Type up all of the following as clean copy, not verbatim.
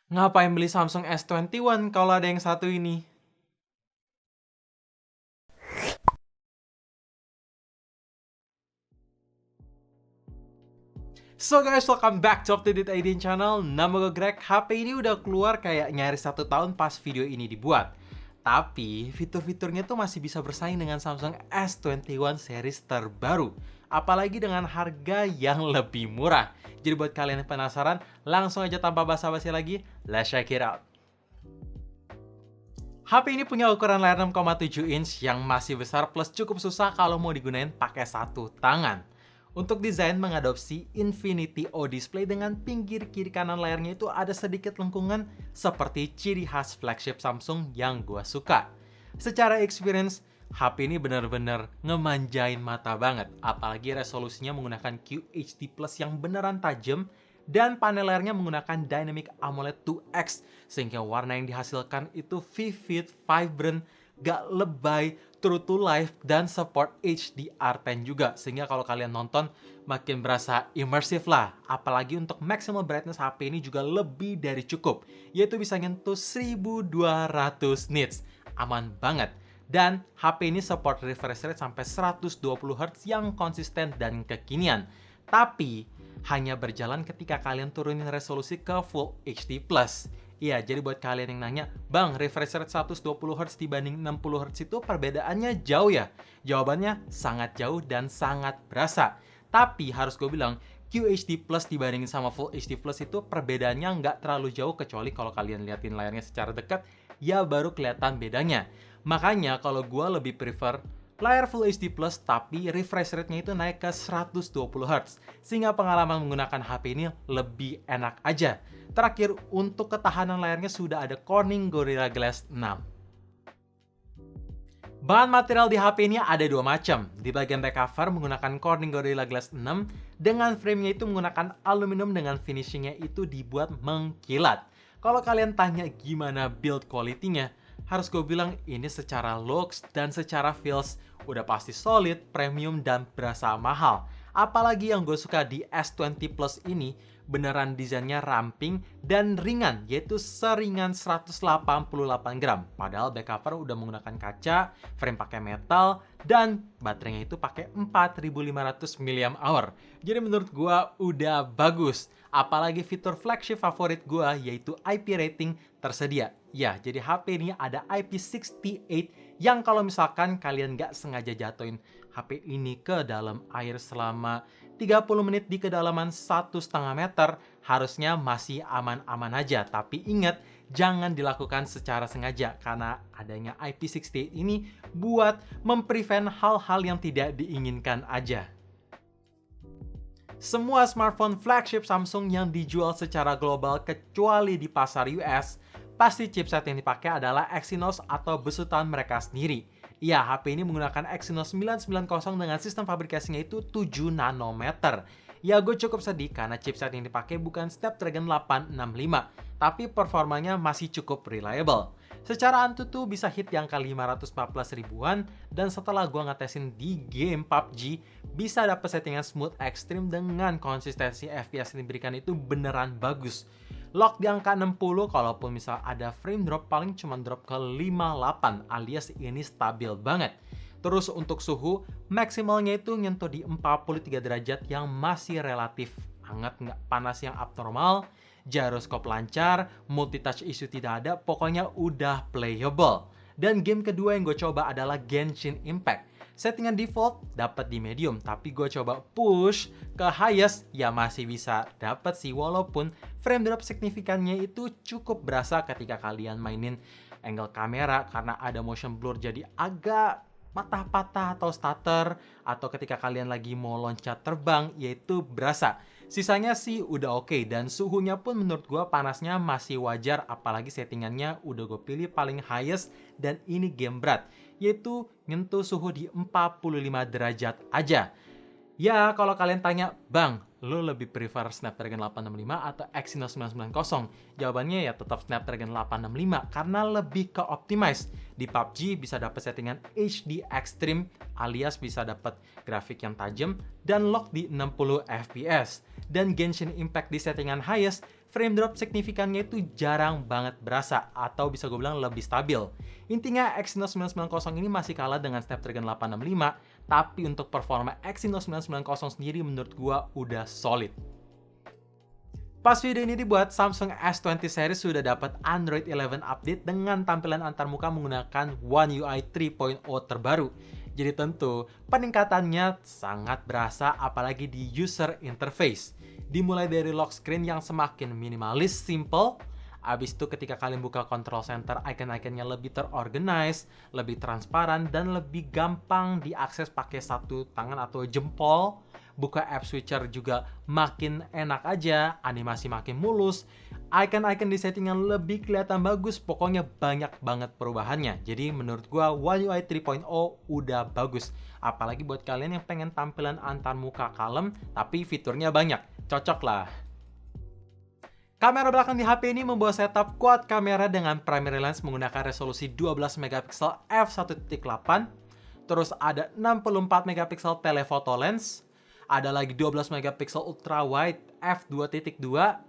Ngapain beli Samsung S21 kalau ada yang satu ini? So guys, welcome back to UpToDate ID channel. Nama gue Greg. HP ini udah keluar kayak nyaris 1 tahun pas video ini dibuat. Tapi fitur-fiturnya tuh masih bisa bersaing dengan Samsung S21 series terbaru. Apalagi dengan harga yang lebih murah. Jadi buat kalian yang penasaran, langsung aja tanpa basa-basi lagi, let's check it out. HP ini punya ukuran layar 6,7 inch yang masih besar plus cukup susah kalau mau digunain pakai satu tangan. Untuk desain mengadopsi Infinity O display dengan pinggir kiri kanan layarnya itu ada sedikit lengkungan seperti ciri khas flagship Samsung yang gua suka. Secara experience, HP ini bener-bener ngemanjain mata banget, apalagi resolusinya menggunakan QHD Plus yang beneran tajam dan panel layarnya menggunakan Dynamic AMOLED 2X sehingga warna yang dihasilkan itu vivid, vibrant, gak lebay, true to life, dan support HDR10 juga sehingga kalau kalian nonton makin berasa immersive lah. Apalagi untuk maximal brightness HP ini juga lebih dari cukup, yaitu bisa nyentuh 1200 nits. Aman banget. Dan HP ini support refresh rate sampai 120Hz yang konsisten dan kekinian. Tapi hanya berjalan ketika kalian turunin resolusi ke Full HD+. Iya, jadi buat kalian yang nanya, Bang, refresh rate 120Hz dibanding 60Hz itu perbedaannya jauh ya? Jawabannya sangat jauh dan sangat berasa. Tapi harus gue bilang, QHD Plus dibandingin sama Full HD Plus itu perbedaannya nggak terlalu jauh kecuali kalau kalian liatin layarnya secara dekat, ya baru kelihatan bedanya. Makanya kalau gue lebih prefer layar Full HD Plus tapi refresh rate-nya itu naik ke 120Hz sehingga pengalaman menggunakan HP ini lebih enak aja. Terakhir, untuk ketahanan layarnya sudah ada Corning Gorilla Glass 6. Bahan material di HP ini ada dua macam. Di bagian back cover menggunakan Corning Gorilla Glass 6 dengan frame-nya itu menggunakan aluminium dengan finishing-nya itu dibuat mengkilat. Kalau kalian tanya gimana build quality-nya, harus gue bilang ini secara looks dan secara feels udah pasti solid, premium, dan berasa mahal. Apalagi yang gue suka di S20 Plus ini, beneran desainnya ramping dan ringan, yaitu seringan 188 gram. Padahal back cover udah menggunakan kaca, frame pakai metal, dan baterainya itu pakai 4500 mAh. Jadi menurut gue udah bagus. Apalagi fitur flagship favorit gue yaitu IP rating tersedia. Ya, jadi HP ini ada IP68 yang kalau misalkan kalian nggak sengaja jatuhin HP ini ke dalam air selama 30 menit di kedalaman 1,5 meter, harusnya masih aman-aman aja. Tapi ingat, jangan dilakukan secara sengaja karena adanya IP68 ini buat memprevent hal-hal yang tidak diinginkan aja. Semua smartphone flagship Samsung yang dijual secara global kecuali di pasar US, pasti chipset yang dipakai adalah Exynos atau besutan mereka sendiri. Ya, HP ini menggunakan Exynos 990 dengan sistem fabrikasinya itu 7 nanometer. Ya, gue cukup sedih karena chipset yang dipakai bukan Snapdragon 865, tapi performanya masih cukup reliable. Secara Antutu bisa hit di angka 514 ribuan, dan setelah gue ngetesin di game PUBG, bisa dapet settingan smooth extreme dengan konsistensi FPS yang diberikan itu beneran bagus. Lock di angka 60, kalaupun misal ada frame drop paling cuma drop ke 58 alias ini stabil banget. Terus untuk suhu, maksimalnya itu nyentuh di 43 derajat yang masih relatif hangat, nggak panas yang abnormal. Gyroscope lancar, multitouch issue tidak ada, pokoknya udah playable. Dan game kedua yang gue coba adalah Genshin Impact. Settingan default dapat di medium, tapi gue coba push ke highest, ya masih bisa dapat sih, walaupun frame drop signifikannya itu cukup berasa ketika kalian mainin angle kamera karena ada motion blur jadi agak patah-patah atau stutter, atau ketika kalian lagi mau loncat terbang, yaitu berasa. Sisanya sih udah oke, dan suhunya pun menurut gue panasnya masih wajar, apalagi settingannya udah gue pilih paling highest, dan ini game berat, yaitu nyentuh suhu di 45 derajat aja. Ya, kalau kalian tanya, Bang, lo lebih prefer Snapdragon 865 atau Exynos 990? Jawabannya ya tetap Snapdragon 865 karena lebih ke optimize. Di PUBG bisa dapat settingan HD Extreme alias bisa dapat grafik yang tajam dan lock di 60 fps. dan Genshin Impact di settingan highest, frame drop signifikannya itu jarang banget berasa, atau bisa gue bilang lebih stabil. Intinya Exynos 990 ini masih kalah dengan Snapdragon 865, tapi untuk performa Exynos 990 sendiri menurut gue udah solid. Pas video ini dibuat, Samsung S20 series sudah dapat Android 11 update dengan tampilan antarmuka menggunakan One UI 3.0 terbaru. Jadi tentu peningkatannya sangat berasa apalagi di user interface. Dimulai dari lock screen yang semakin minimalis, simple. Abis itu ketika kalian buka control center, icon-iconnya lebih terorganize, lebih transparan, dan lebih gampang diakses pakai satu tangan atau jempol. Buka app switcher juga makin enak aja, animasi makin mulus, icon-icon di settingan lebih kelihatan bagus, pokoknya banyak banget perubahannya. Jadi menurut gua One UI 3.0 udah bagus. Apalagi buat kalian yang pengen tampilan antarmuka kalem, tapi fiturnya banyak, cocok lah. Kamera belakang di HP ini membawa setup quad kamera dengan primary lens menggunakan resolusi 12 megapiksel f1.8, terus ada 64 megapiksel telephoto lens, ada lagi 12 megapiksel ultra wide f2.2,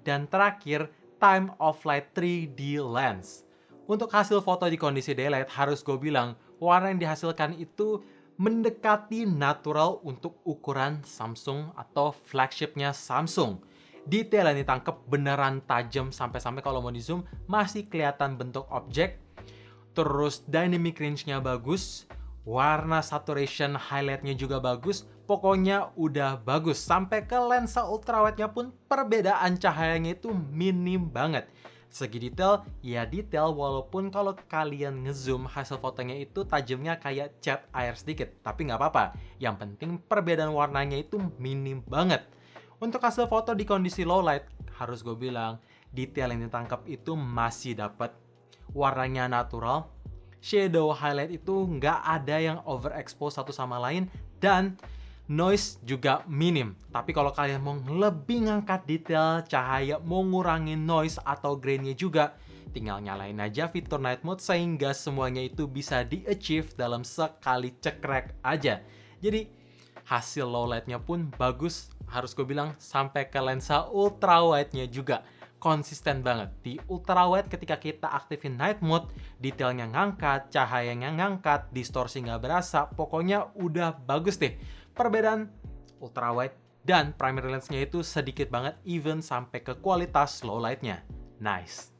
dan terakhir time of flight 3D lens. Untuk hasil foto di kondisi daylight, harus gue bilang warna yang dihasilkan itu mendekati natural untuk ukuran Samsung atau flagshipnya Samsung. Detail yang ditangkap beneran tajam, sampai-sampai kalau mau di zoom masih kelihatan bentuk objek. Terus dynamic range-nya bagus, warna saturation highlight-nya juga bagus, pokoknya udah bagus. Sampai ke lensa ultrawide-nya pun perbedaan cahayanya itu minim banget. Segi detail, ya detail walaupun kalau kalian ngezoom hasil fotonya itu tajamnya kayak cat air sedikit. Tapi nggak apa-apa, yang penting perbedaan warnanya itu minim banget. Untuk hasil foto di kondisi low light, harus gue bilang, detail yang ditangkap itu masih dapat. Warnanya natural, shadow highlight itu nggak ada yang overexpose satu sama lain, dan noise juga minim. Tapi kalau kalian mau lebih ngangkat detail cahaya, mau ngurangin noise atau grainnya juga, tinggal nyalain aja fitur night mode sehingga semuanya itu bisa di-achieve dalam sekali cekrek aja. Jadi hasil low light-nya pun bagus, harus gue bilang sampai ke lensa ultra wide-nya juga konsisten banget. Di ultra wide ketika kita aktifin night mode, detailnya ngangkat, cahayanya ngangkat, distorsi nggak berasa, pokoknya udah bagus deh. Perbedaan ultra wide dan primary lens-nya itu sedikit banget, even sampai ke kualitas low light-nya. Nice.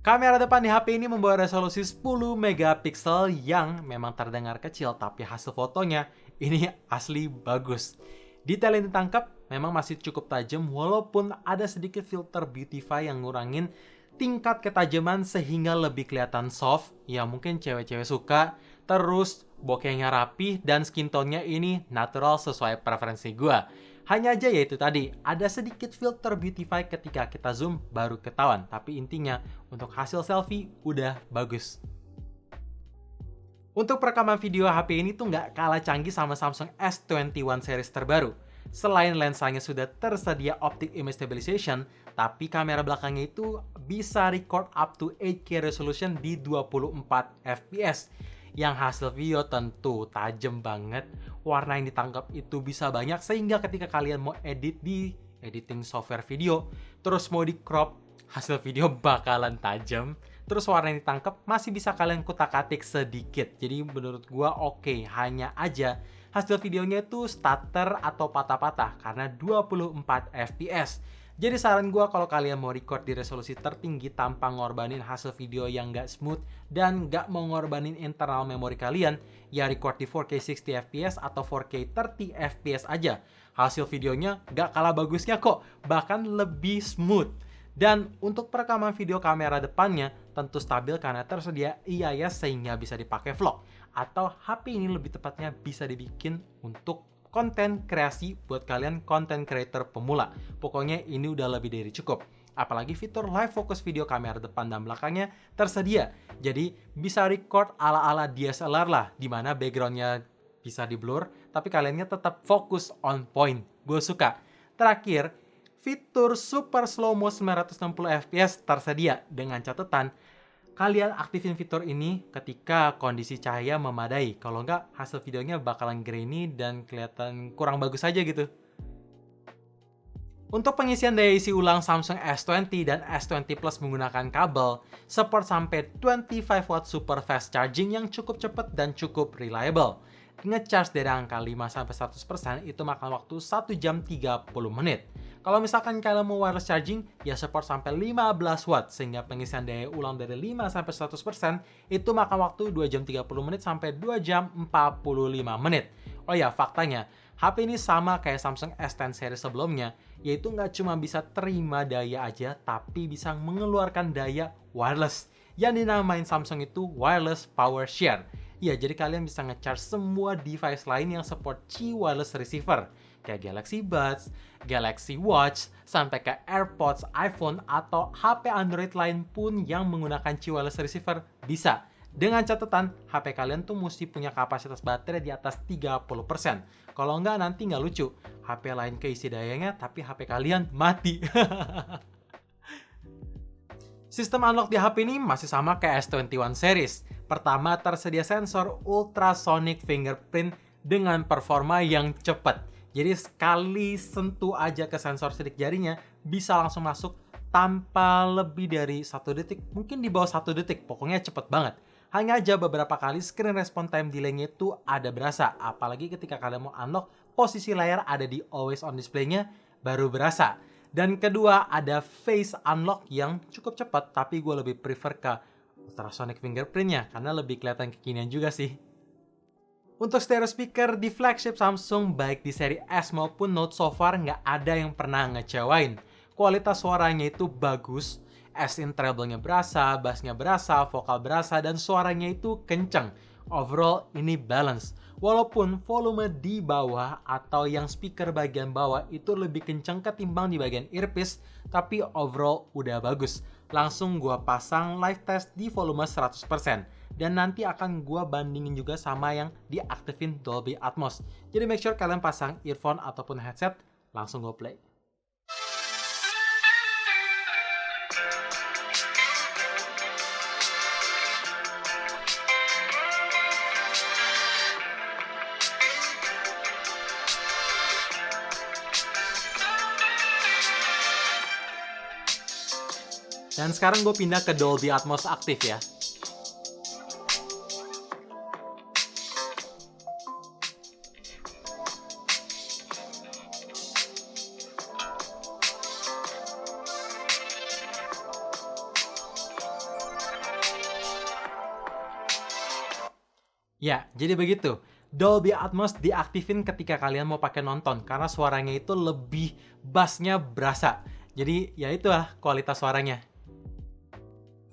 Kamera depan di HP ini membawa resolusi 10 megapiksel yang memang terdengar kecil, tapi hasil fotonya ini asli bagus. Detail yang ditangkap memang masih cukup tajam walaupun ada sedikit filter beautify yang ngurangin tingkat ketajaman sehingga lebih kelihatan soft. Ya mungkin cewek-cewek suka. Terus bokehnya rapi dan skin tone-nya ini natural sesuai preferensi gua. Hanya aja yaitu tadi, ada sedikit filter beautify ketika kita zoom baru ketahuan. Tapi intinya untuk hasil selfie udah bagus. Untuk perekaman video, HP ini tuh nggak kalah canggih sama Samsung S21 series terbaru. Selain lensanya sudah tersedia optic image stabilization, tapi kamera belakangnya itu bisa record up to 8K resolution di 24 fps. Yang hasil video tentu tajam banget, warna yang ditangkap itu bisa banyak sehingga ketika kalian mau edit di editing software video, terus mau di crop, hasil video bakalan tajam. Terus warna yang ditangkap masih bisa kalian kutak-atik sedikit. Jadi menurut gua oke, hanya aja hasil videonya itu stutter atau patah-patah karena 24 fps. Jadi saran gua kalau kalian mau record di resolusi tertinggi tanpa ngorbanin hasil video yang nggak smooth dan nggak mau ngorbanin internal memori kalian, ya record di 4K 60 fps atau 4K 30 fps aja. Hasil videonya nggak kalah bagusnya kok, bahkan lebih smooth. Dan untuk perekaman video kamera depannya tentu stabil karena tersedia IIS sehingga bisa dipakai vlog. Atau HP ini lebih tepatnya bisa dibikin untuk konten kreasi buat kalian content creator pemula. Pokoknya ini udah lebih dari cukup. Apalagi fitur live focus video kamera depan dan belakangnya tersedia. Jadi bisa record ala-ala DSLR lah, dimana backgroundnya bisa di blur, tapi kaliannya tetap fokus on point. Gue suka. Terakhir, fitur super slow mo 960 fps tersedia dengan catatan kalian aktifin fitur ini ketika kondisi cahaya memadai. Kalau nggak, hasil videonya bakalan grainy dan kelihatan kurang bagus aja gitu. Untuk pengisian daya isi ulang Samsung S20 dan S20 Plus menggunakan kabel, support sampai 25 watt super fast charging yang cukup cepat dan cukup reliable. Nge-charge dari angka 5-100% itu makan waktu 1 jam 30 menit. Kalau misalkan kalian mau wireless charging, ya support sampai 15 watt, sehingga pengisian daya ulang dari 5-100% itu makan waktu 2 jam 30 menit sampai 2 jam 45 menit. Oh ya, faktanya, HP ini sama kayak Samsung S10 series sebelumnya, yaitu nggak cuma bisa terima daya aja, tapi bisa mengeluarkan daya wireless. Yang dinamain Samsung itu Wireless Power Share. Ya, jadi kalian bisa nge-charge semua device lain yang support Qi wireless receiver, kayak Galaxy Buds, Galaxy Watch, sampai ke AirPods, iPhone, atau HP Android lain pun yang menggunakan Qi wireless receiver bisa. Dengan catatan, HP kalian tuh mesti punya kapasitas baterai di atas 30%. Kalau nggak, nanti nggak lucu. HP lain keisi dayanya, tapi HP kalian mati. Sistem unlock di HP ini masih sama kayak S21 series. Pertama, tersedia sensor ultrasonic fingerprint dengan performa yang cepat. Jadi sekali sentuh aja ke sensor sidik jarinya, bisa langsung masuk tanpa lebih dari 1 detik. Mungkin di bawah 1 detik, pokoknya cepet banget. Hanya aja beberapa kali screen response time delay-nya itu ada berasa. Apalagi ketika kalian mau unlock, posisi layar ada di always on display-nya, baru berasa. Dan kedua, ada face unlock yang cukup cepat, tapi gue lebih prefer ke ultrasonic fingerprint-nya, karena lebih kelihatan kekinian juga sih. Untuk stereo speaker di flagship Samsung, baik di seri S maupun Note so far, nggak ada yang pernah ngecewain. Kualitas suaranya itu bagus, as-in treble-nya berasa, bass-nya berasa, vokal berasa, dan suaranya itu kenceng. Overall, ini balance. Walaupun volume di bawah atau yang speaker bagian bawah itu lebih kenceng ketimbang di bagian earpiece, tapi overall udah bagus. Langsung gua pasang live test di volume 100%. Dan nanti akan gua bandingin juga sama yang diaktifin Dolby Atmos. Jadi make sure kalian pasang earphone ataupun headset, langsung gua play. Dan sekarang gue pindah ke Dolby Atmos aktif ya. Ya, jadi begitu. Dolby Atmos diaktifin ketika kalian mau pakai nonton, karena suaranya itu lebih bassnya berasa. Jadi ya itulah kualitas suaranya.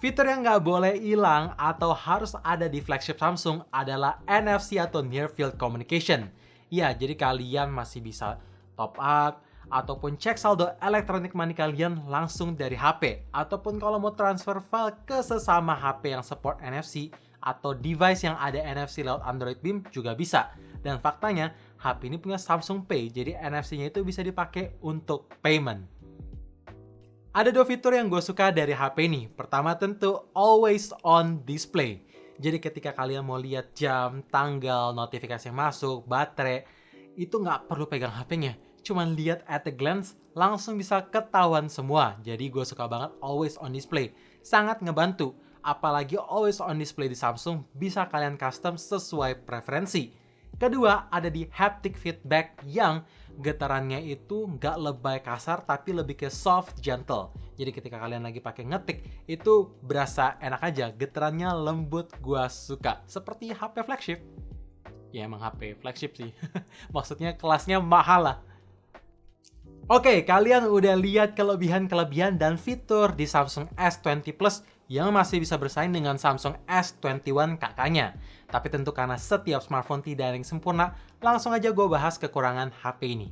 Fitur yang nggak boleh hilang atau harus ada di flagship Samsung adalah NFC atau Near Field Communication. Ya, jadi kalian masih bisa top up ataupun cek saldo elektronik money kalian langsung dari HP. Ataupun kalau mau transfer file ke sesama HP yang support NFC atau device yang ada NFC lewat Android Beam juga bisa. Dan faktanya, HP ini punya Samsung Pay, jadi NFC-nya itu bisa dipakai untuk payment. Ada 2 fitur yang gue suka dari HP ini. Pertama tentu always on display. Jadi ketika kalian mau lihat jam, tanggal, notifikasi yang masuk, baterai, itu nggak perlu pegang HP-nya. Cuman lihat at a glance, langsung bisa ketahuan semua. Jadi gue suka banget always on display. Sangat ngebantu. Apalagi always on display di Samsung bisa kalian custom sesuai preferensi. Kedua, ada di haptic feedback yang getarannya itu nggak lebay kasar tapi lebih ke soft gentle. Jadi ketika kalian lagi pakai ngetik itu berasa enak aja, getarannya lembut, gua suka. Seperti HP flagship. Ya emang HP flagship sih. Maksudnya kelasnya mahal lah. Oke, kalian udah lihat kelebihan-kelebihan dan fitur di Samsung S20 Plus yang masih bisa bersaing dengan Samsung S21 kakaknya. Tapi tentu karena setiap smartphone tidak ada yang sempurna, langsung aja gue bahas kekurangan HP ini.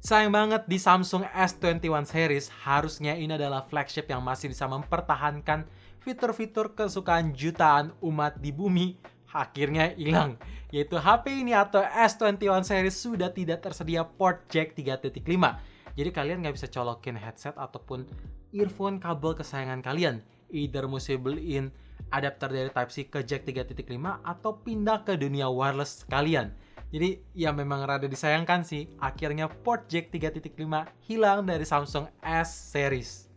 Sayang banget di Samsung S21 series, harusnya ini adalah flagship yang masih bisa mempertahankan fitur-fitur kesukaan jutaan umat di bumi, akhirnya hilang. Yaitu HP ini atau S21 series sudah tidak tersedia port jack 3.5. Jadi kalian nggak bisa colokin headset ataupun earphone kabel kesayangan kalian. Either mesti beliin adapter dari Type-C ke jack 3.5 atau pindah ke dunia wireless kalian. Jadi ya memang rada disayangkan sih, akhirnya port jack 3.5 hilang dari Samsung S series.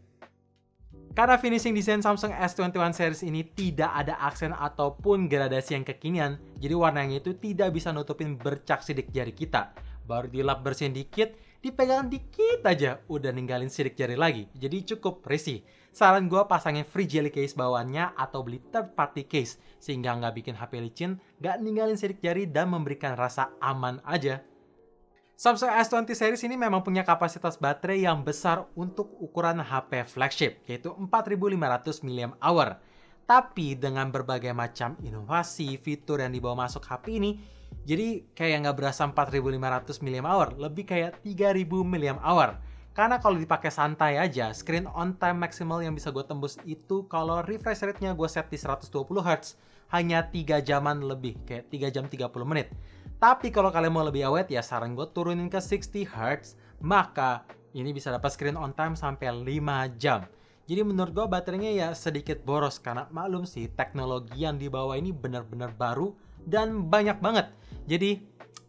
Karena finishing desain Samsung S21 series ini tidak ada aksen ataupun gradasi yang kekinian, jadi warnanya itu tidak bisa nutupin bercak sidik jari kita. Baru dilap bersihin dikit, dipegang dikit aja, udah ninggalin sidik jari lagi. Jadi cukup risih. Saran gue pasangin free jelly case bawaannya atau beli third party case, sehingga nggak bikin HP licin, nggak ninggalin sidik jari, dan memberikan rasa aman aja. Samsung S20 series ini memang punya kapasitas baterai yang besar untuk ukuran HP flagship, yaitu 4500 mAh. Tapi dengan berbagai macam inovasi, fitur yang dibawa masuk HP ini, jadi kayak nggak berasa 4500 mAh, lebih kayak 3000 mAh. Karena kalau dipakai santai aja, screen on time maksimal yang bisa gue tembus itu kalau refresh rate-nya gue set di 120Hz, hanya 3 jaman lebih, kayak 3 jam 30 menit. Tapi kalau kalian mau lebih awet ya saran gue turunin ke 60Hz, maka ini bisa dapat screen on time sampai 5 jam. Jadi menurut gue baterainya ya sedikit boros karena maklum sih teknologi yang dibawa ini benar-benar baru dan banyak banget. Jadi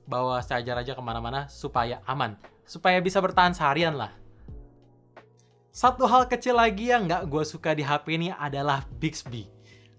bawa charger aja kemana-mana supaya aman, supaya bisa bertahan seharian lah. Satu hal kecil lagi yang nggak gue suka di HP ini adalah Bixby.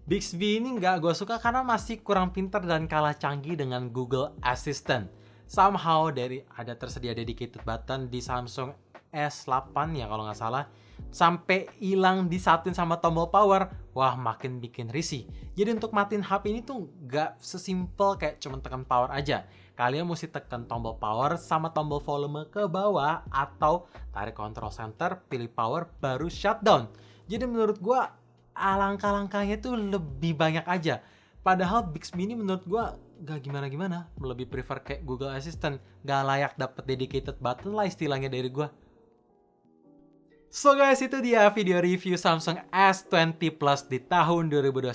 Bixby ini nggak gue suka karena masih kurang pintar dan kalah canggih dengan Google Assistant. Somehow dari ada tersedia dedicated button di Samsung S8 ya kalau nggak salah, sampai hilang disatuin sama tombol power, wah makin bikin risih. Jadi untuk matiin HP ini tuh nggak sesimpel kayak cuma tekan power aja. Kalian mesti tekan tombol power sama tombol volume ke bawah atau tarik control center, pilih power, baru shutdown. Jadi menurut gue langkah-langkahnya tuh lebih banyak aja. Padahal Bixby ini menurut gue gak gimana-gimana. Lebih prefer kayak Google Assistant. Gak layak dapet dedicated button lah istilahnya dari gue. So guys, itu dia video review Samsung S20 Plus di tahun 2021.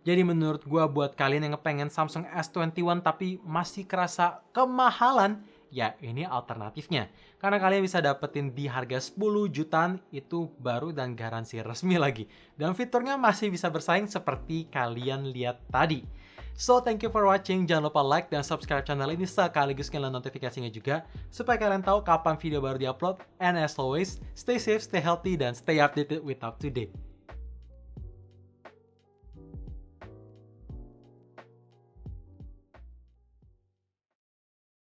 Jadi menurut gue buat kalian yang pengen Samsung S21 tapi masih kerasa kemahalan, ya ini alternatifnya. Karena kalian bisa dapetin di harga 10 jutaan, itu baru dan garansi resmi lagi. Dan fiturnya masih bisa bersaing seperti kalian lihat tadi. So thank you for watching, jangan lupa like dan subscribe channel ini sekaligus nyalain notifikasinya juga supaya kalian tahu kapan video baru diupload. And as always, stay safe, stay healthy, dan stay updated with up to date.